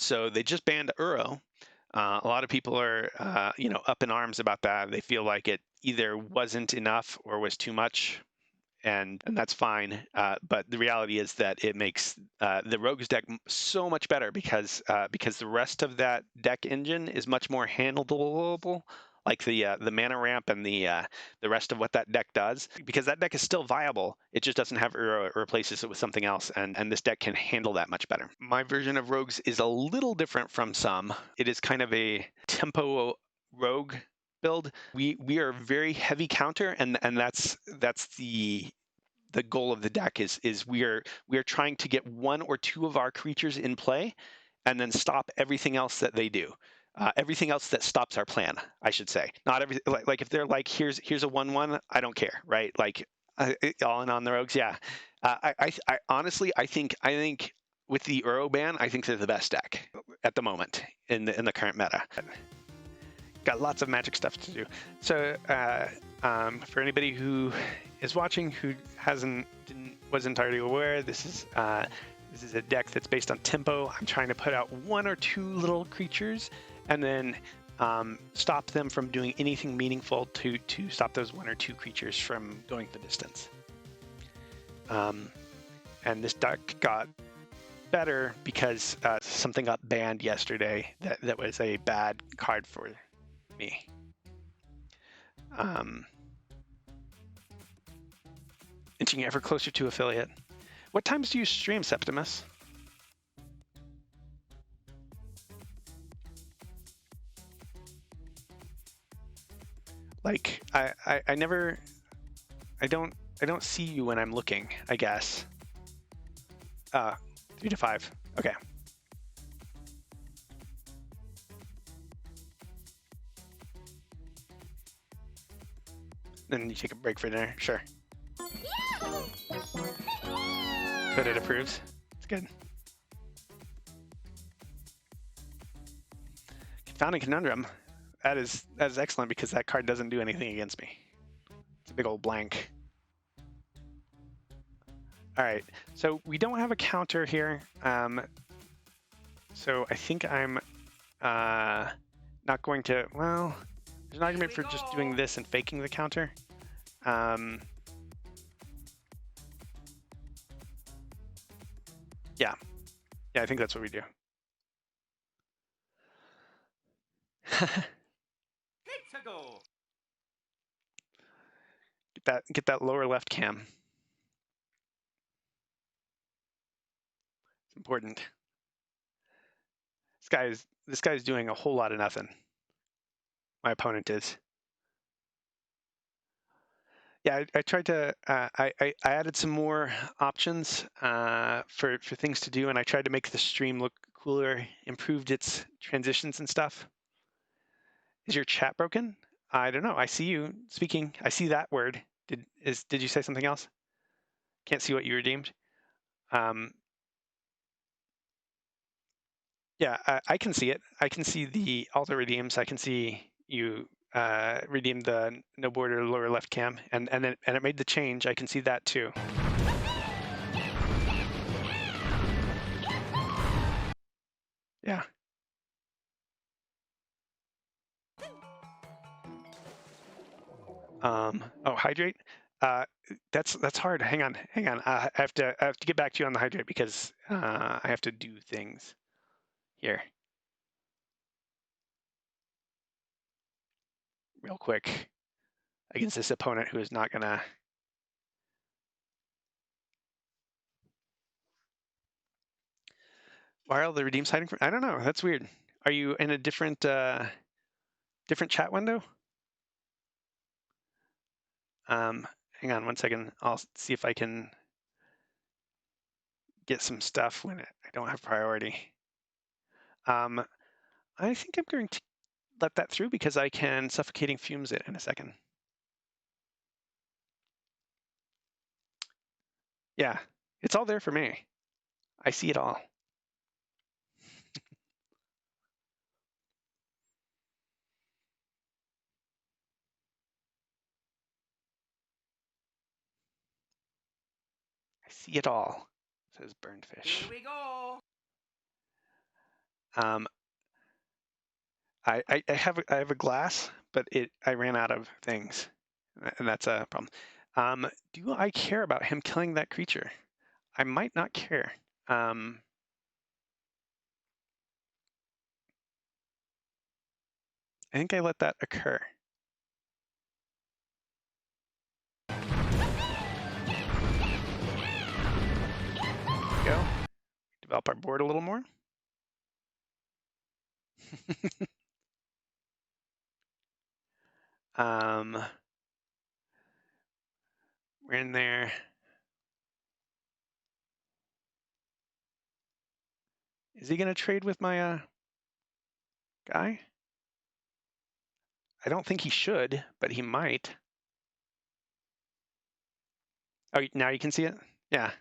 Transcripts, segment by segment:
So they just banned Uro. A lot of people are, up in arms about that. They feel like it either wasn't enough or was too much, and that's fine. But the reality is that it makes the Rogues deck so much better because the rest of that deck engine is much more handleable, like the mana ramp and the rest of what that deck does. Because that deck is still viable, it just doesn't have Uro. It replaces it with something else, and this deck can handle that much better. My version of Rogues is a little different from some. It is kind of a tempo rogue build. We are very heavy counter, and that's the goal of the deck is we are trying to get one or two of our creatures in play, and then stop everything else that they do. Everything else that stops our plan, I should say. Not every like if they're like here's a 1/1, I don't care, right? Like all in on the Rogues, yeah. I honestly I think with the Uro ban, I think they're the best deck at the moment in the current meta. Got lots of Magic stuff to do. So for anybody who is watching who wasn't already aware, this is a deck that's based on tempo. I'm trying to put out one or two little creatures and then stop them from doing anything meaningful to stop those one or two creatures from going the distance. And this deck got better because something got banned yesterday that was a bad card for me. Inching ever closer to affiliate. What times do you stream, Septimus? Like I never I don't see you when I'm looking, I guess. 3 to 5. Okay. Then you take a break for dinner. Sure. But it approves. It's good. Confounding Conundrum. That is excellent because that card doesn't do anything against me. It's a big old blank. All right, so we don't have a counter here. So I think I'm not going to, well, there's an argument for just doing this and faking the counter. Yeah, I think that's what we do. Get that lower left cam. It's important. This guy's doing a whole lot of nothing. My opponent is. Yeah, I tried to. I added some more options for things to do, and I tried to make the stream look cooler. Improved its transitions and stuff. Is your chat broken? I don't know. I see you speaking. I see that word. Did you say something else? Can't see what you redeemed. Yeah, I can see it. I can see the alter redeems. I can see you redeemed the no border lower left cam, and it made the change. I can see that too. Yeah. Oh, hydrate. That's hard. Hang on. I have to get back to you on the hydrate because I have to do things here real quick against this opponent who is not gonna. Why are all the redeems hiding from? I don't know. That's weird. Are you in a different chat window? Hang on one second. I'll see if I can get some stuff when I don't have priority. I think I'm going to let that through because I can suffocating fumes it in a second. Yeah, it's all there for me. I see it all. I see it all, says Burned Fish. Here we go. Um, I have a glass, but I ran out of things, and that's a problem. Do I care about him killing that creature? I might not care. I think I let that occur. Go. Develop our board a little more. We're in there. Is he gonna trade with my guy? I don't think he should, but he might. Oh, now you can see it? Yeah.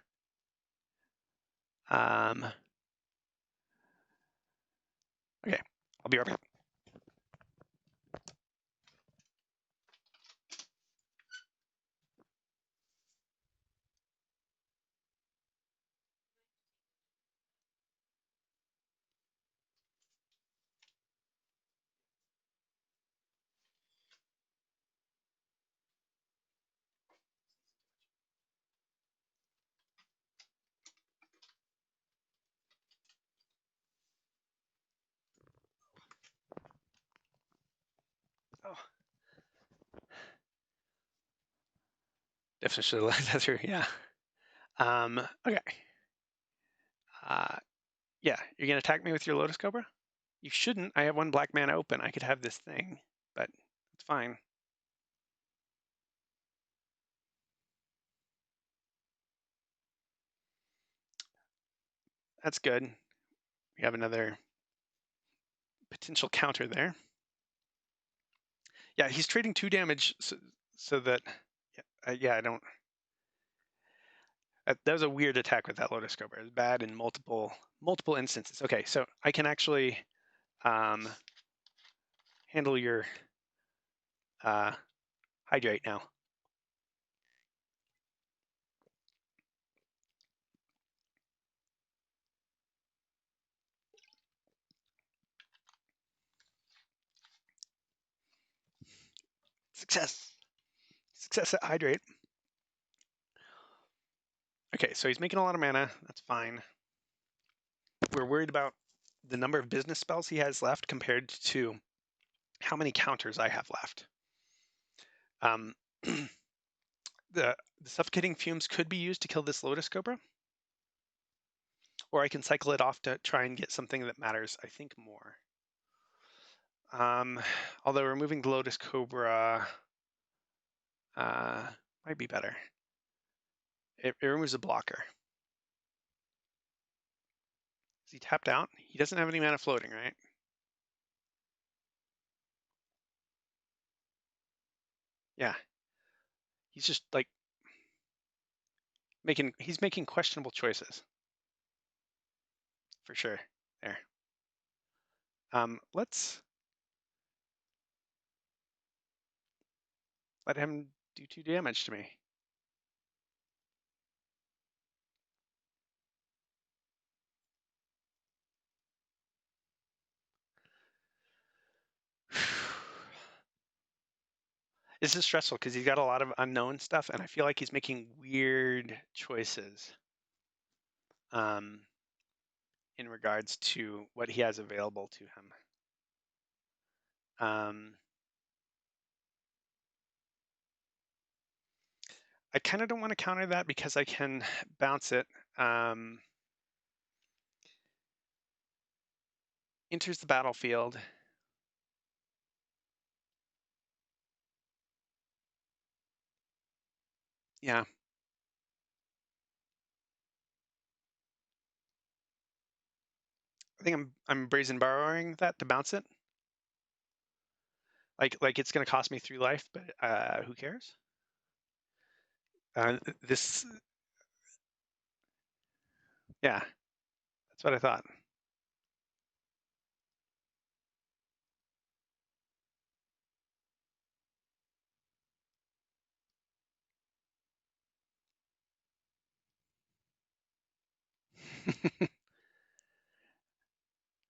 Okay, I'll be right back. Oh. Definitely should have let that through, yeah. Okay. Yeah, you're gonna attack me with your Lotus Cobra? You shouldn't. I have one black mana open. I could have this thing, but it's fine. That's good. We have another potential counter there. Yeah, he's trading 2 damage so that, yeah, I don't. That was a weird attack with that Lotus Cobra. It was bad in multiple instances. Okay, so I can actually handle your hydrate now. Success. Success at hydrate. Okay, so he's making a lot of mana. That's fine. We're worried about the number of business spells he has left compared to how many counters I have left. The suffocating fumes could be used to kill this Lotus Cobra, or I can cycle it off to try and get something that matters, I think, more. Although removing the Lotus Cobra might be better. It removes a blocker. Is he tapped out? He doesn't have any mana floating, right? Yeah. He's just like he's making questionable choices. For sure. There. Let's let him do 2 damage to me. This is stressful because he's got a lot of unknown stuff, and I feel like he's making weird choices in regards to what he has available to him. I kind of don't want to counter that because I can bounce it. Enters the battlefield. Yeah. I think I'm brazen borrowing that to bounce it. Like it's going to cost me 3 life, but who cares? This, yeah, that's what I thought.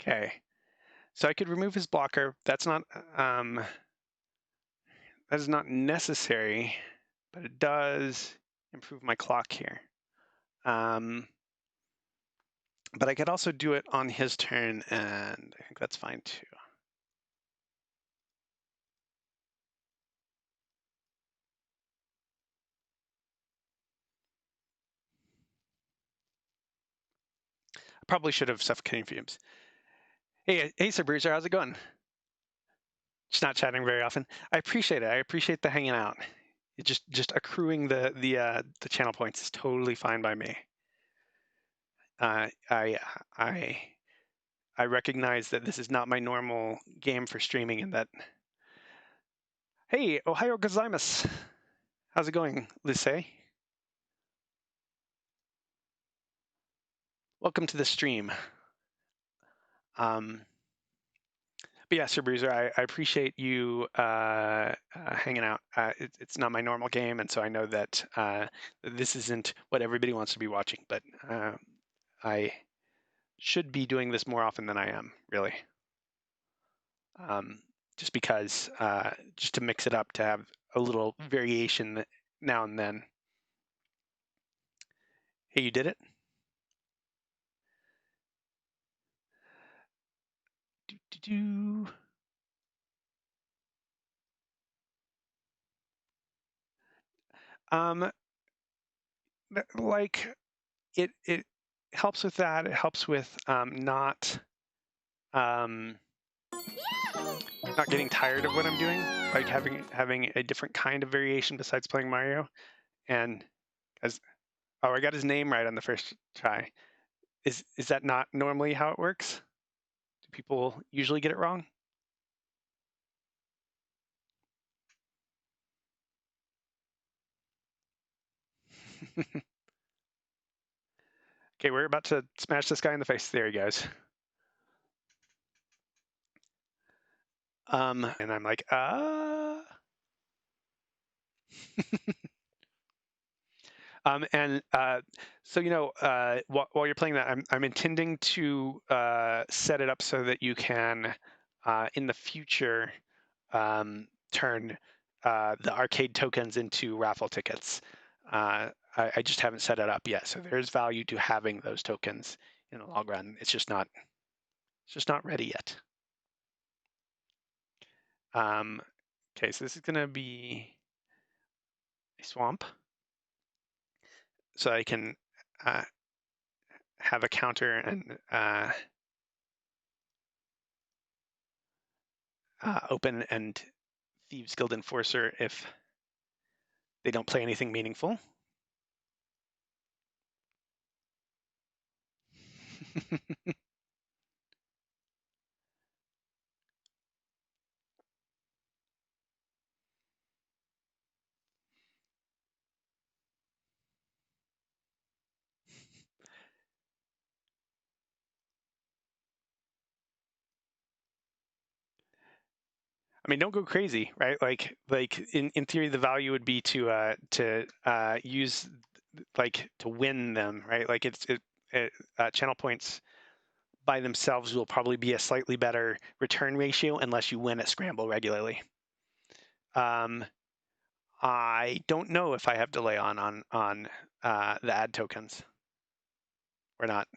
Okay. So I could remove his blocker. That's not that is not necessary, but it does improve my clock here. But I could also do it on his turn, and I think that's fine too. I probably should have suffocating fumes. Hey, Sir Bruiser, how's it going? Just not chatting very often. I appreciate it. I appreciate the hanging out. It just accruing the channel points is totally fine by me. I recognize that this is not my normal game for streaming, and that. Hey, Ohio gozaimasu. How's it going, Lise? Welcome to the stream. But yeah, Sir Bruiser, I appreciate you hanging out. It's not my normal game, and so I know that this isn't what everybody wants to be watching, but I should be doing this more often than I am, really. Just because, just to mix it up, to have a little variation now and then. Hey, you did it? Like it helps with that. It helps with not getting tired of what I'm doing, like having a different kind of variation besides playing Mario. And I got his name right on the first try. Is that not normally how it works? Do people usually get it wrong? Okay, we're about to smash this guy in the face. There he goes. And I'm like, so while you're playing that, I'm intending to set it up so that you can, in the future, turn the arcade tokens into raffle tickets. I just haven't set it up yet, so there's value to having those tokens in the long run. It's just not ready yet. Okay, so this is gonna be a swamp, so I can have a counter and open and Thieves Guild Enforcer if they don't play anything meaningful. I mean, don't go crazy, right? Like in theory, the value would be to use to win them, right? Like channel points by themselves will probably be a slightly better return ratio unless you win at Scramble regularly. I don't know if I have delay on the ad tokens or not.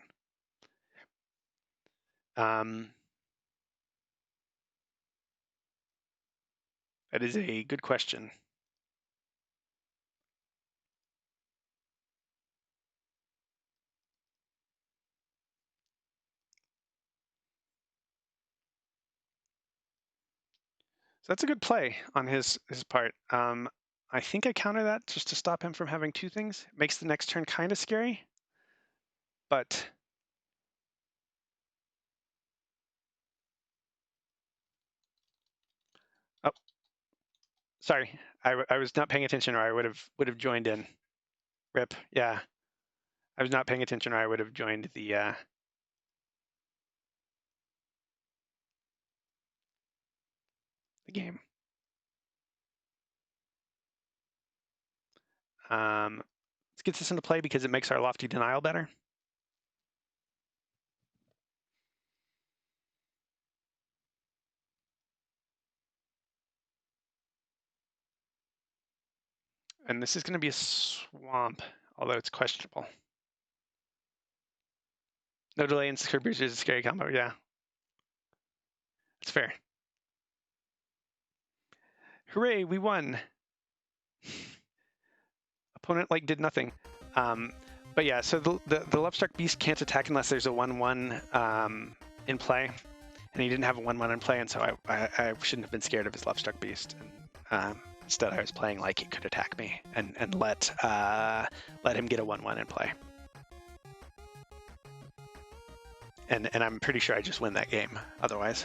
That is a good question. So that's a good play on his part. I think I counter that just to stop him from having two things. It makes the next turn kind of scary, but oh, sorry, I was not paying attention, or I would have joined in. Rip, yeah, I was not paying attention, or I would have joined the game. Let's get this into play because it makes our lofty denial better. And this is going to be a swamp, although it's questionable. No delay in Secure Breachers is a scary combo, yeah. It's fair. Hooray, we won! Opponent did nothing. But yeah, so the Lovestruck Beast can't attack unless there's a 1/1 in play. And he didn't have a 1/1 in play, and so I shouldn't have been scared of his Lovestruck Beast. And, instead, I was playing like he could attack me and let him get a 1/1 in play. And I'm pretty sure I just win that game otherwise.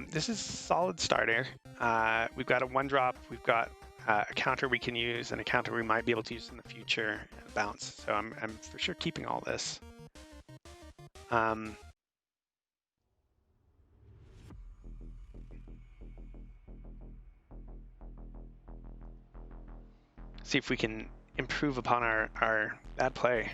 This is a solid starter. We've got a 1-drop. We've got a counter we can use and a counter we might be able to use in the future and a bounce. So I'm for sure keeping all this. See if we can improve upon our bad play.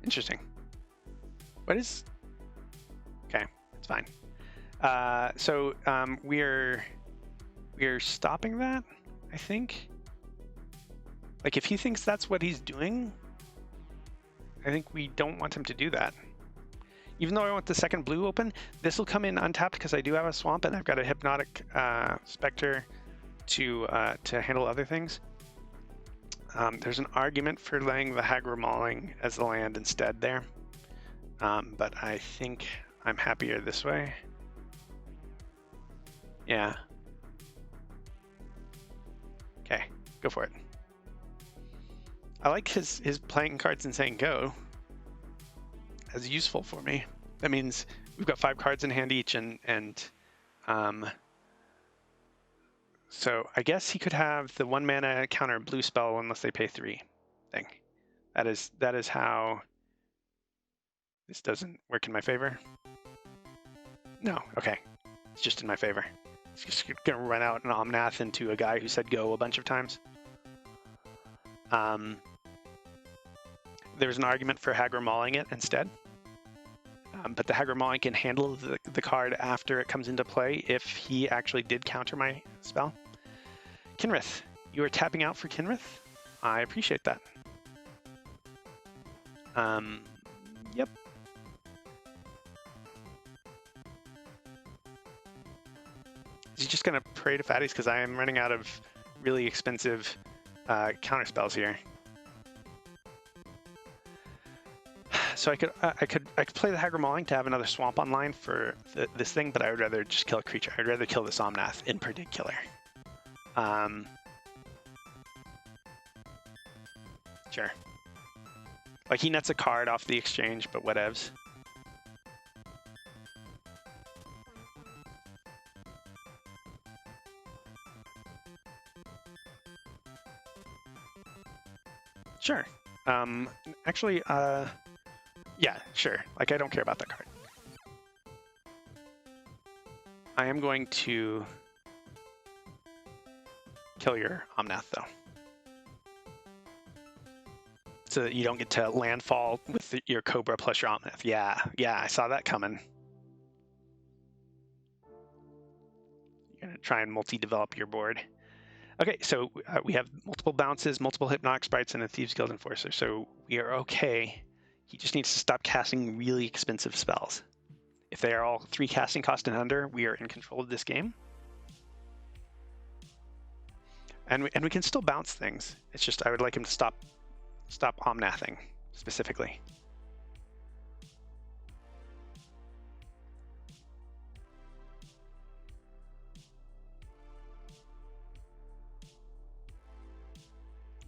Interesting. What is... Okay, it's fine. So we're stopping that, I think. Like, if he thinks that's what he's doing, I think we don't want him to do that. Even though I want the second blue open, this will come in untapped because I do have a swamp and I've got a Hypnotic Spectre to handle other things. There's an argument for laying the Hagra Mauling as the land instead there, but I think I'm happier this way. Yeah. Okay, go for it. I like his playing cards and saying go. That's useful for me. That means we've got 5 cards in hand each, and so I guess he could have the 1 mana counter blue spell unless they pay 3 thing. That is how this doesn't work in my favor. No, okay, it's just in my favor. He's just gonna run out an Omnath into a guy who said go a bunch of times. There's an argument for Hagra Mauling it instead. But the Hagra Mauling can handle the card after it comes into play if he actually did counter my spell. Kinrith, you are tapping out for Kinrith? I appreciate that. Yep. Is he just going to pray to fatties? Because I am running out of really expensive counter spells here. So I could play the Hagra Mauling to have another swamp online for this thing, but I would rather just kill a creature. I'd rather kill this Omnath in particular. Sure. Like, he nets a card off the exchange, but whatevs. Sure. Actually, yeah, sure. Like, I don't care about that card. I am going to kill your Omnath, though. So that you don't get to landfall with your Cobra plus your Omnath. Yeah, I saw that coming. You're going to try and multi-develop your board. Okay, so we have multiple bounces, multiple Hypnotic Sprites, and a Thieves Guild Enforcer, so we are okay. He just needs to stop casting really expensive spells. If they are all 3 casting cost and under, we are in control of this game. And we can still bounce things. It's just I would like him to stop Omnathing, specifically.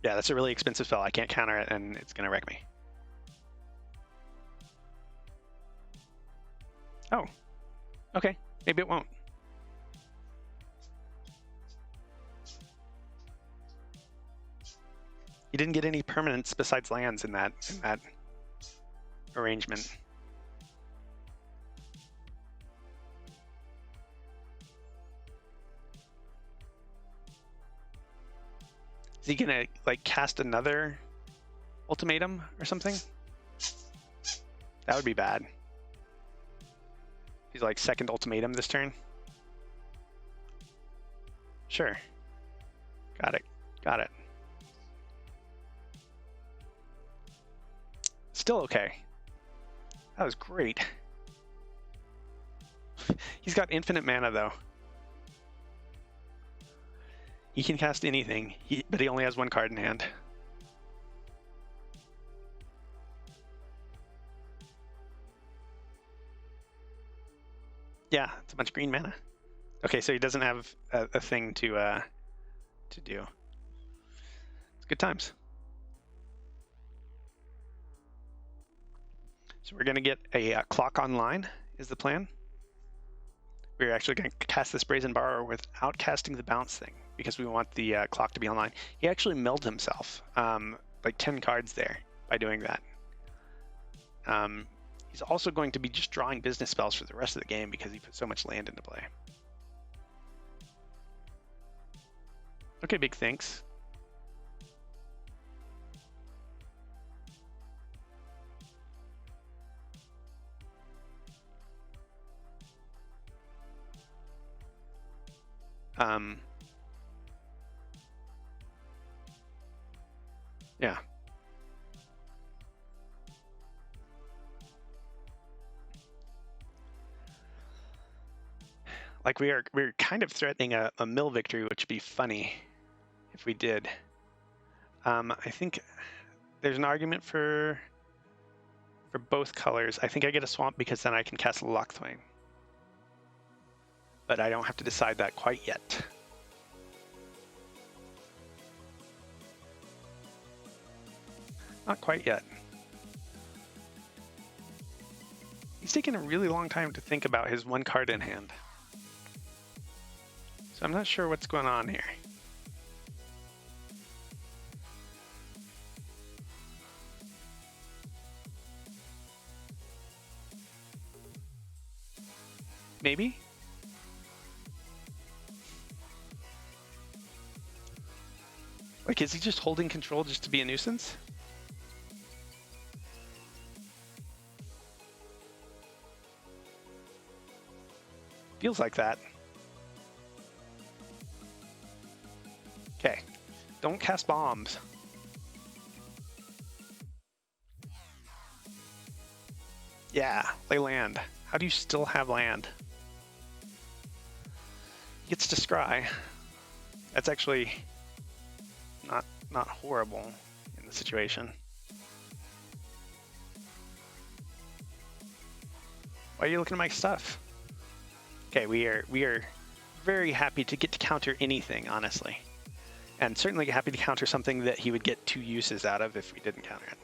Yeah, that's a really expensive spell. I can't counter it, and it's going to wreck me. Oh, okay. Maybe it won't. You didn't get any permanents besides lands in that arrangement. Is he gonna like cast another ultimatum or something? That would be bad. He's like second ultimatum this turn. Sure. Got it. Got it. Still okay. That was great. He's got infinite mana though. He can cast anything, but he only has one card in hand. Yeah, it's a bunch of green mana. Okay, so he doesn't have a thing to do. It's good times. So we're gonna get a clock online is the plan. We're actually gonna cast this Brazen Borrower without casting the bounce thing because we want the clock to be online. He actually milled himself like 10 cards there by doing that. He's also going to be just drawing business spells for the rest of the game because he put so much land into play. Okay, big thanks. Yeah. Like we're kind of threatening a mill victory, which would be funny if we did. I think there's an argument for both colors. I think I get a swamp because then I can cast Lockthwain. But I don't have to decide that quite yet. Not quite yet. He's taken a really long time to think about his one card in hand. So I'm not sure what's going on here. Maybe? Like, is he just holding control just to be a nuisance? Feels like that. Okay, don't cast bombs. Yeah, play land. How do you still have land? He gets to scry. That's actually not horrible in the situation. Why are you looking at my stuff? Okay, we are very happy to get to counter anything, honestly. And certainly happy to counter something that he would get 2 uses out of if we didn't counter it.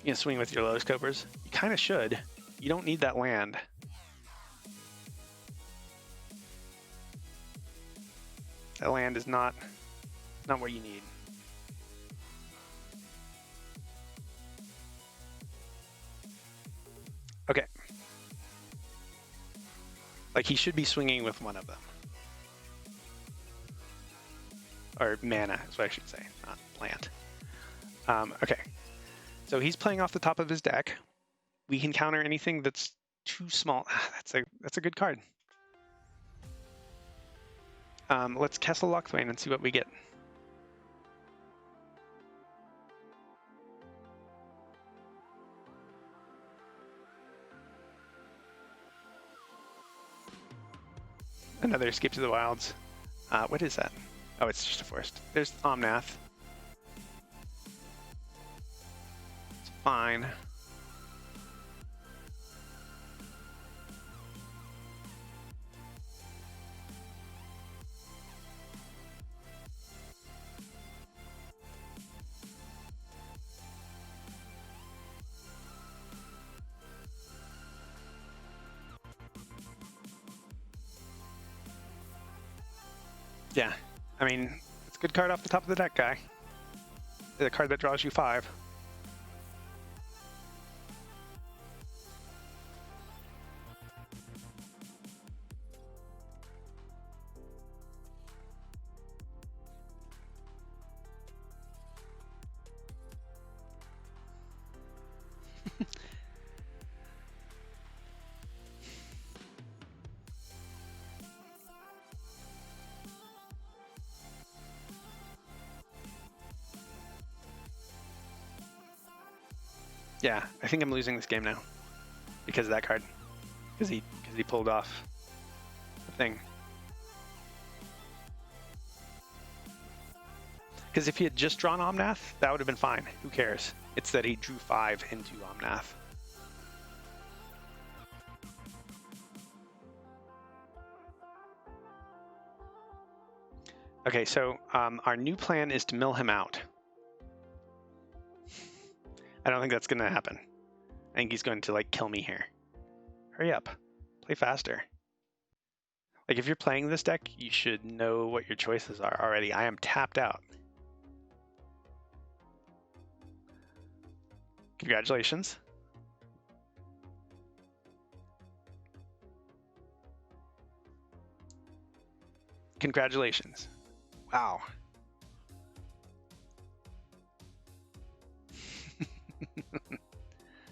You gonna swing with your Lotus Cobras? You kind of should. You don't need that land. That land is not what you need. Okay. Like, he should be swinging with one of them. Or mana, is what I should say, not land. Okay. So he's playing off the top of his deck. We can counter anything that's too small. That's a good card. Let's Castle Lockthwain and see what we get. Another Escape to the Wilds. What is that? Oh, it's just a forest. There's Omnath. It's fine. Yeah, I mean, it's a good card off the top of the deck, guy. The card that draws you 5. Yeah, I think I'm losing this game now because of that card. Because he pulled off the thing. Because if he had just drawn Omnath, that would have been fine. Who cares? It's that he drew 5 into Omnath. Okay, so our new plan is to mill him out. I don't think that's going to happen. I think he's going to like kill me here. Hurry up. Play faster. Like if you're playing this deck, you should know what your choices are already. I am tapped out. Congratulations. Congratulations. Wow.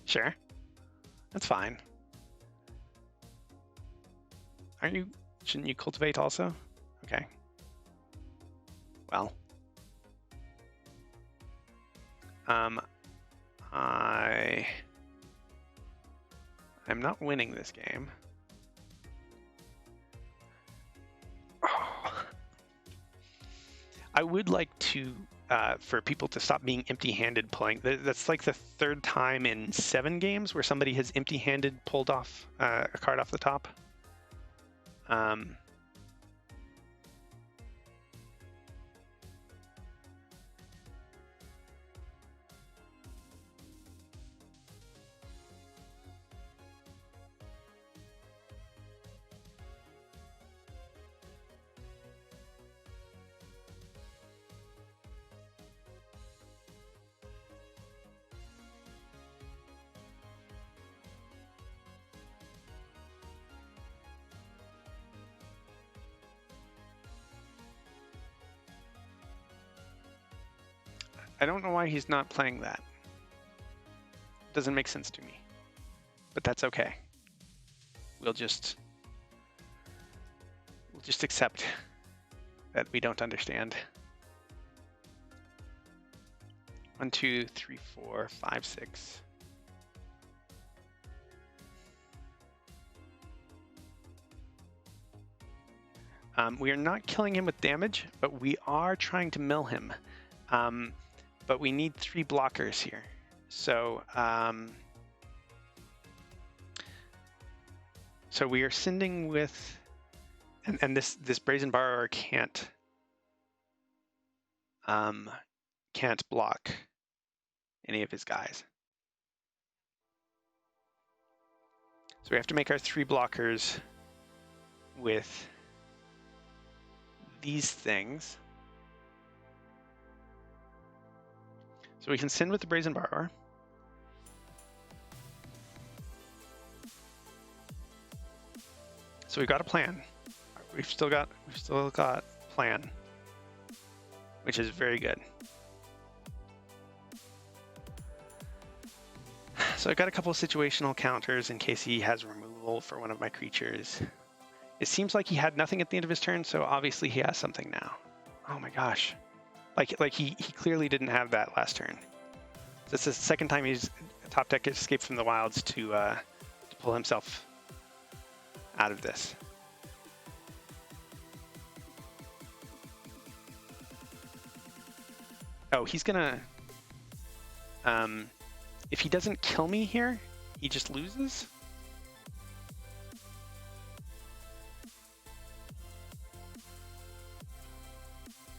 Sure. That's fine. Shouldn't you cultivate also? Okay. Well. I'm not winning this game. Oh. I would like to for people to stop being empty-handed playing. That's like the 3rd time in 7 games where somebody has empty-handed pulled off a card off the top. I don't know why he's not playing that. Doesn't make sense to me. But that's okay. We'll just accept that we don't understand. 1, 2, 3, 4, 5, 6. We are not killing him with damage, but we are trying to mill him. But we need 3 blockers here. So, so we are sending with, and this Brazen Borrower can't block any of his guys. So we have to make our 3 blockers with these things. So we can send with the Brazen Borrower. So we've got a plan. We've still got plan, which is very good. So I got a couple of situational counters in case he has removal for one of my creatures. It seems like he had nothing at the end of his turn, so obviously he has something now. Oh my gosh. Like he clearly didn't have that last turn. This is the second time he's top deck escaped from the wilds to pull himself out of this. Oh, he's gonna if he doesn't kill me here, he just loses.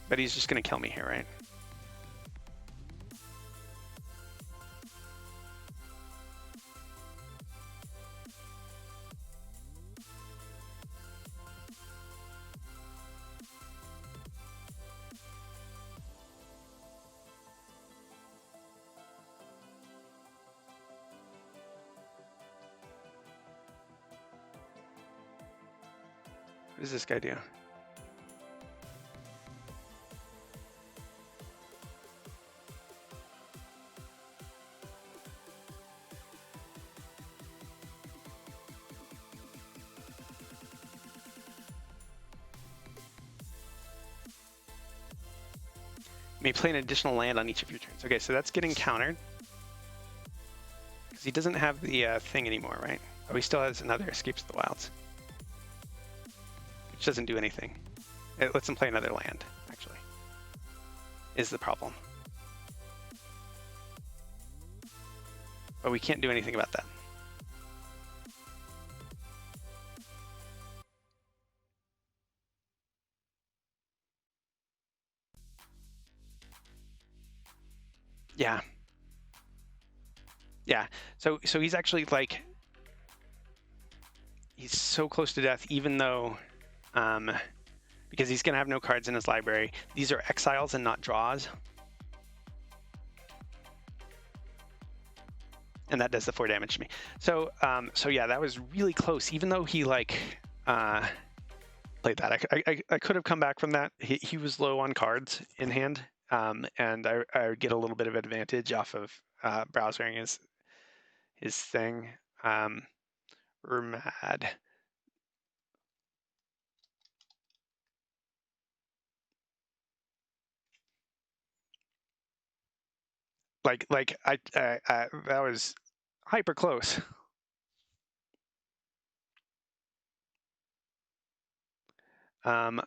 But he's just gonna kill me here, right? does this guy do? May play an additional land on each of your turns. Okay, so that's getting countered. Because he doesn't have the thing anymore, right? Oh, he still has another Escapes the Wilds. Which doesn't do anything. It lets him play another land, actually. Is the problem. But we can't do anything about that. Yeah. Yeah. So he's actually like, he's so close to death, even though, because he's gonna have no cards in his library. These are exiles and not draws. And that does the 4 damage to me. So so yeah, that was really close. Even though he like played that, I could have come back from that. He was low on cards in hand, and I would get a little bit of advantage off of browsering his thing. We're mad. Like I that was hyper close. I've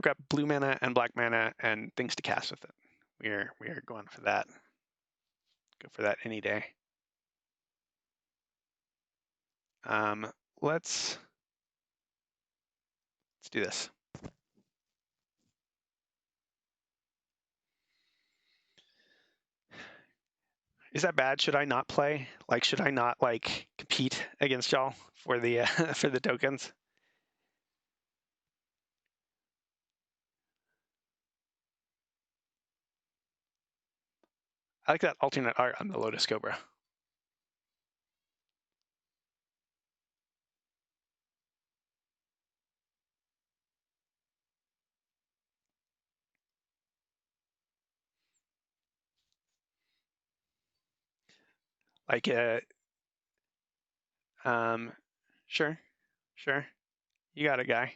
got blue mana and black mana and things to cast with it. We are going for that. Go for that any day. Let's do this. Is that bad? Should I not play? Like, should I not like compete against y'all for the for the tokens? I like that alternate art on the Lotus Cobra. Like, sure, sure. You got it, guy.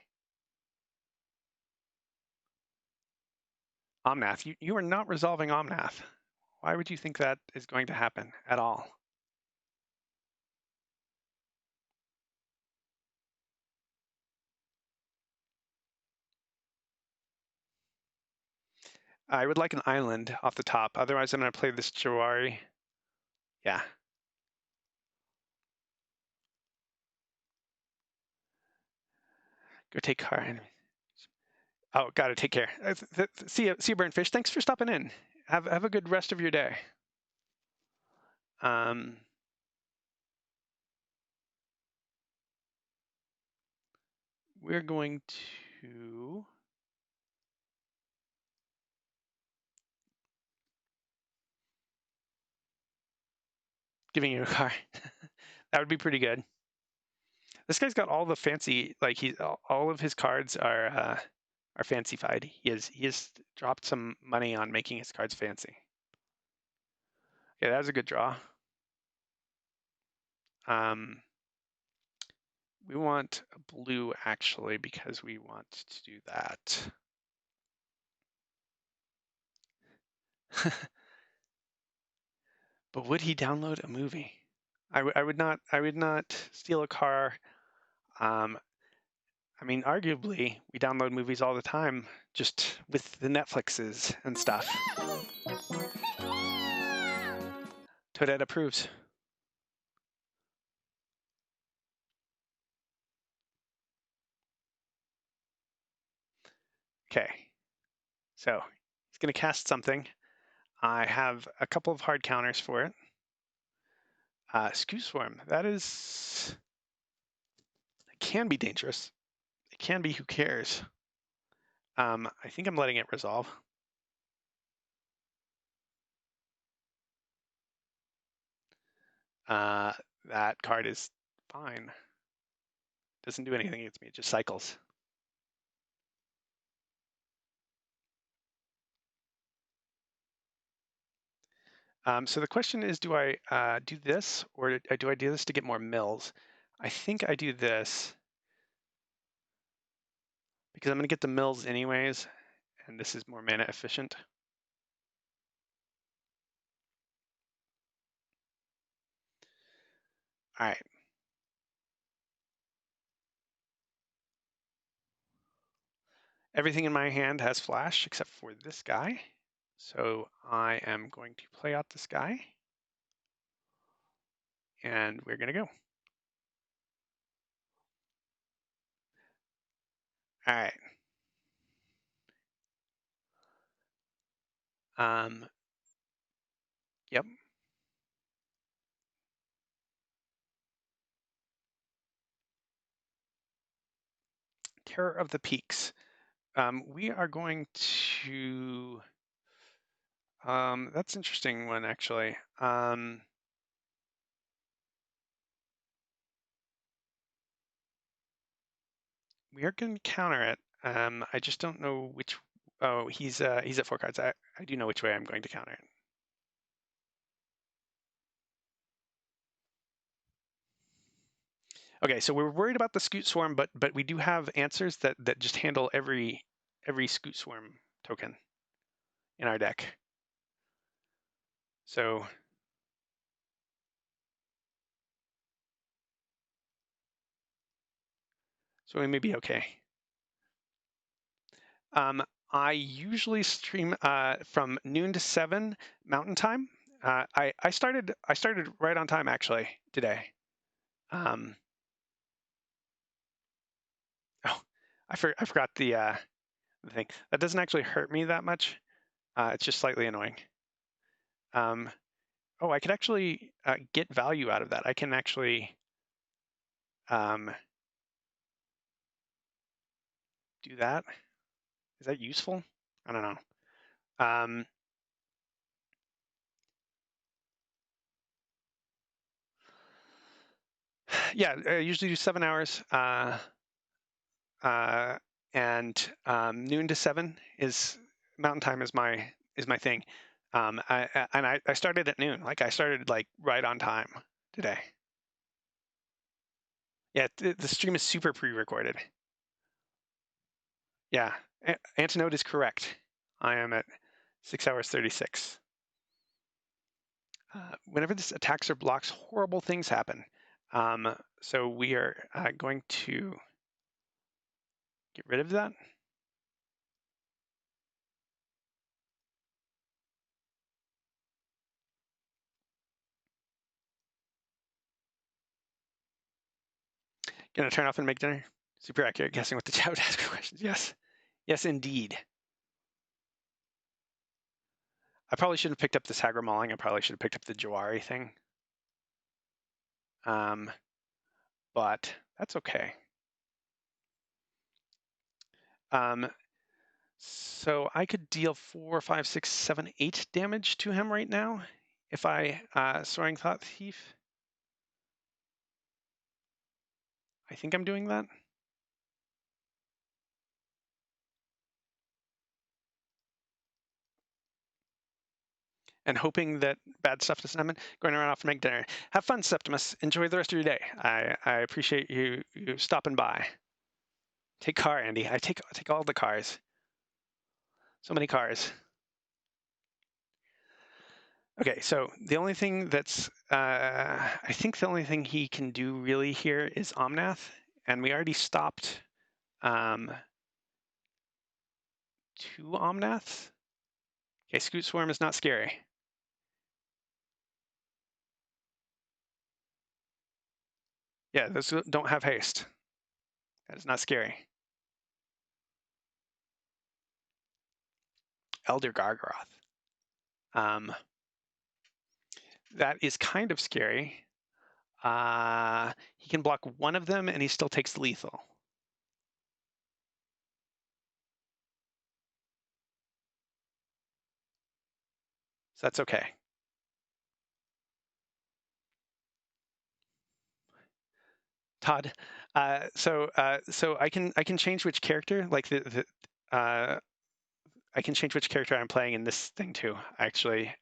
Omnath, you are not resolving Omnath. Why would you think that is going to happen at all? I would like an island off the top. Otherwise, I'm going to play this Jawari. Yeah. Go take car. Oh, got to take care. See you, Burnfish. Thanks for stopping in. Have a good rest of your day. We're going to giving you a car. That would be pretty good. This guy's got all the fancy, like all of his cards are fancified. He has dropped some money on making his cards fancy. Yeah, that was a good draw. We want a blue actually because we want to do that. But would he download a movie? I would not steal a car. I mean, arguably, we download movies all the time, just with the Netflixes and stuff. Toadette approves. Okay, so he's going to cast something. I have a couple of hard counters for it. Skew Swarm, that is, it can be dangerous. It can be, who cares? I think I'm letting it resolve. That card is fine. Doesn't do anything against me. It just cycles. So the question is, do I do this, or do I do this to get more mills? I think I do this because I'm going to get the mills anyways, and this is more mana efficient. All right. Everything in my hand has flash except for this guy. So I am going to play out this guy, and we're going to go. All right. Yep. Terror of the Peaks. We are going to. That's an interesting one, actually. We are going to counter it. I just don't know which. Oh, he's at 4 cards. I do know which way I'm going to counter it. Okay, so we're worried about the Scoot Swarm, but we do have answers that just handle every Scoot Swarm token in our deck. So we may be okay. I usually stream from noon to 7 Mountain Time. I started right on time actually today. Oh, I forgot the thing. That doesn't actually hurt me that much. It's just slightly annoying. Oh, I could actually get value out of that. I can actually do that. Is that useful? I don't know. Yeah, I usually do 7 hours. And noon to 7 is Mountain Time is my thing. I started at noon. Like I started like right on time today. Yeah, the stream is super pre-recorded. Yeah, Antinode is correct. I am at 6 hours 36. Whenever this attacks or blocks, horrible things happen. So we are going to get rid of that. Gonna turn off and make dinner. Super accurate guessing with the chat ask questions. Yes. Yes, indeed. I probably should have picked up this Hagra Mauling. I probably should have picked up the Jawari thing. But that's okay. So I could deal 4, 5, 6, 7, 8 damage to him right now if I Soaring Thought Thief. I think I'm doing that. And hoping that bad stuff doesn't happen. Going around off to make dinner. Have fun, Septimus. Enjoy the rest of your day. I appreciate you stopping by. Take car, Andy. I take all the cars. So many cars. Okay, so the only thing that's, I think the only thing he can do really here is Omnath, and we already stopped 2 Omnaths. Okay, Scoot Swarm is not scary. Yeah, those don't have haste. That is not scary. Elder Gargaroth. That is kind of scary. He can block one of them and he still takes lethal. So that's okay. Todd. So I can change which character, like I can change which character I'm playing in this thing too. I actually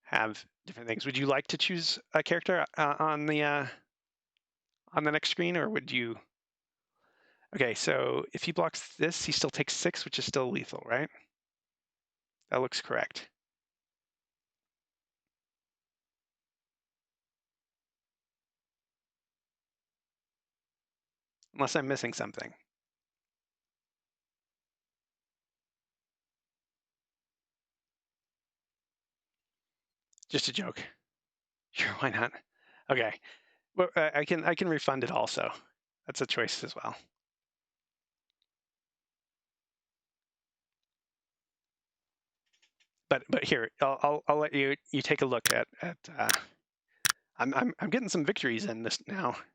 have different things. Would you like to choose a character on the next screen, or would you? Okay, so if he blocks this, he still takes 6, which is still lethal, right? That looks correct. Unless I'm missing something. Just a joke. Sure, why not? Okay. Well, I can refund it also. That's a choice as well. But here, I'll let you take a look at I'm getting some victories in this now.